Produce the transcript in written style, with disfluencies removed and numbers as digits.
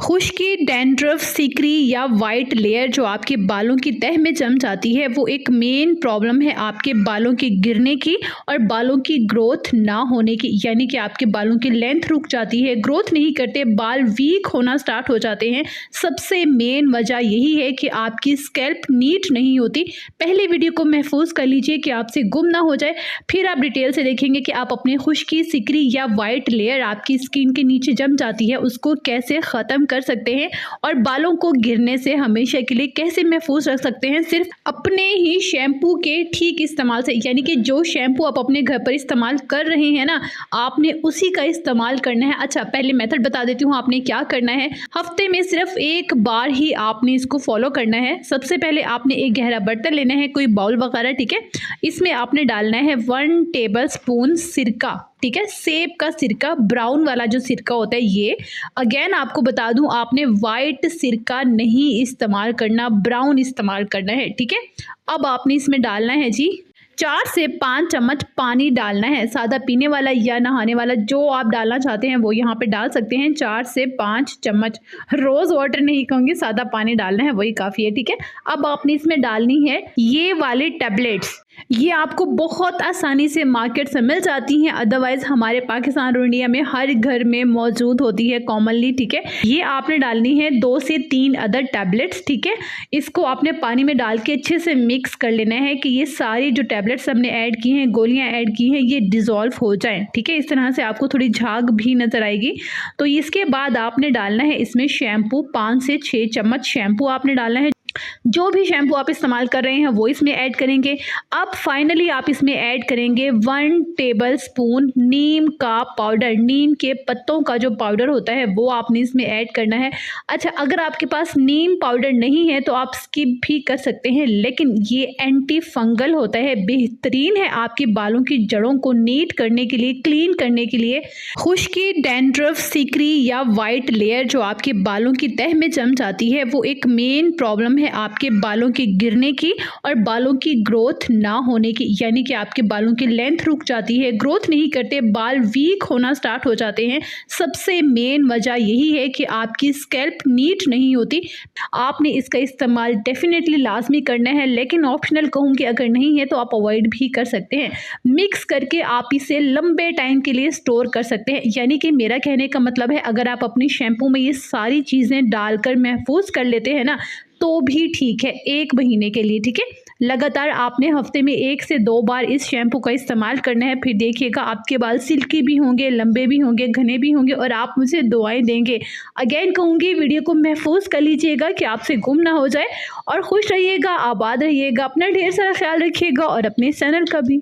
खुश्की, dandruff, Sikri या white layer जो आपके बालों की तह में जम जाती है वो एक मेन प्रॉब्लम है आपके बालों के गिरने की और बालों की ग्रोथ ना होने की। यानी कि आपके बालों की लेंथ रुक जाती है, ग्रोथ नहीं करते, बाल वीक होना स्टार्ट हो जाते हैं। सबसे मेन वजह यही है कि आपकी स्कैल्प नीट नहीं होती। पहले वीडियो को महफूज कर लीजिए कि आपसे गुम ना हो जाए, फिर आप डिटेल से देखेंगे कि आप अपने खुश्की, सिकरी या वाइट लेयर आपकी स्किन के नीचे जम जाती है उसको कैसे ख़त्म कर सकते हैं और बालों को गिरने से हमेशा के लिए कैसे महफूज रख सकते हैं सिर्फ अपने ही शैम्पू के ठीक इस्तेमाल से। यानी कि जो शैम्पू आप अपने घर पर इस्तेमाल कर रहे हैं ना, आपने उसी का इस्तेमाल करना है। अच्छा, पहले मेथड बता देती हूँ आपने क्या करना है। हफ्ते में सिर्फ एक बार ही आपने इसको फॉलो करना है। सबसे पहले आपने एक गहरा बर्तन लेना है, कोई बाउल वगैरह, ठीक है। इसमें आपने डालना है 1 टेबल स्पून सिरका, ठीक है। सेब का सिरका, ब्राउन वाला जो सिरका होता है ये। अगेन आपको बता दूं, आपने वाइट सिरका नहीं इस्तेमाल करना, ब्राउन इस्तेमाल करना है, ठीक है। अब आपने इसमें डालना है जी 4 से 5 चम्मच पानी डालना है। सादा पीने वाला या नहाने वाला जो आप डालना चाहते हैं वो यहाँ पे डाल सकते हैं। 4 से 5 चम्मच, रोज़ वाटर नहीं कहूँगी, सादा पानी डालना है, वही काफ़ी है, ठीक है। अब आपने इसमें डालनी है ये वाली टैबलेट्स। ये आपको बहुत आसानी से मार्केट से मिल जाती हैं, अदरवाइज़ हमारे पाकिस्तान और इंडिया में हर घर में मौजूद होती है कॉमनली, ठीक है। ये आपने डालनी है 2 से 3 अदर टैबलेट्स, ठीक है। इसको आपने पानी में डाल के अच्छे से मिक्स कर लेना है कि ये सारी जो टैबलेट्स हमने ऐड की हैं, गोलियां ऐड की हैं, ये डिज़ोल्व हो जाएं, ठीक है। इस तरह से आपको थोड़ी झाग भी नज़र आएगी। तो इसके बाद आपने डालना है इसमें शैम्पू, 5 से 6 चम्मच शैम्पू आपने डालना है। जो भी शैम्पू आप इस्तेमाल कर रहे हैं वो इसमें ऐड करेंगे। अब फाइनली आप इसमें ऐड करेंगे 1 टेबल स्पून नीम का पाउडर। नीम के पत्तों का जो पाउडर होता है वो आपने इसमें ऐड करना है। अच्छा, अगर आपके पास नीम पाउडर नहीं है तो आप स्किप भी कर सकते हैं, लेकिन ये एंटी फंगल होता है, बेहतरीन है आपके बालों की जड़ों को नीट करने के लिए, क्लीन करने के लिए। खुश्की, डैंड्रफ, सिकरी या वाइट लेयर जो आपके बालों की तह में जम जाती है वो एक मेन प्रॉब्लम है आपके बालों के गिरने की और बालों की ग्रोथ ना होने की। यानी कि आपके बालों की लेंथ रुक जाती है, ग्रोथ नहीं करते, बाल वीक होना स्टार्ट हो जाते हैं। सबसे मेन वजह यही है कि आपकी स्कैल्प नीट नहीं होती। आपने इसका इस्तेमाल डेफिनेटली लाजमी करना है, लेकिन ऑप्शनल कहूँगी अगर नहीं है तो आप अवॉइड भी कर सकते हैं। मिक्स करके आप इसे लंबे टाइम के लिए स्टोर कर सकते हैं। यानी कि मेरा कहने का मतलब है, अगर आप अपनी शैम्पू में ये सारी चीज़ें डालकर महफूज कर लेते हैं ना तो भी ठीक है, 1 महीने के लिए, ठीक है। लगातार आपने हफ्ते में 1 से 2 बार इस शैम्पू का इस्तेमाल करना है। फिर देखिएगा आपके बाल सिल्की भी होंगे, लंबे भी होंगे, घने भी होंगे और आप मुझे दुआएं देंगे। अगेन कहूँगी, वीडियो को महफूज कर लीजिएगा कि आपसे गुम ना हो जाए और खुश रहिएगा, आबाद रहिएगा, अपना ढेर सारा ख्याल रखिएगा और अपने चैनल का भी।